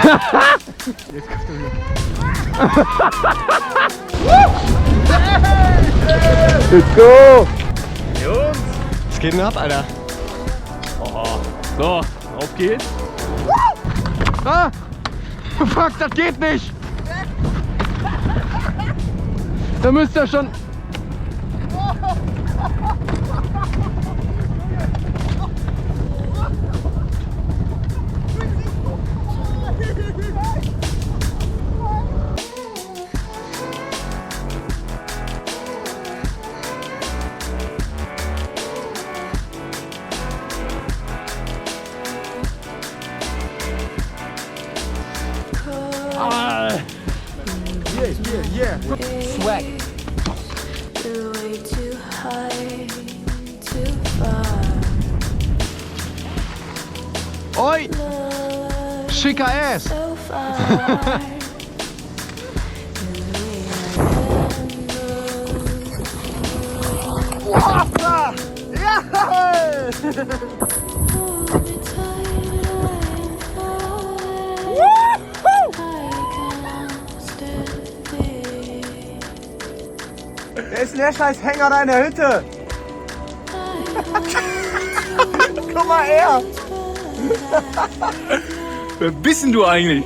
Jetzt kommt er wieder. Let's go! Jungs! Was geht denn ab, Alter? Oh. So, auf geht's. Ah! Fuck, das geht nicht! Da müsst ihr schon... Yeah. Swag. Oi! Schicker Ass! Wer ist denn der scheiß Hänger da in der Hütte? Guck mal her! Wer bist denn du eigentlich?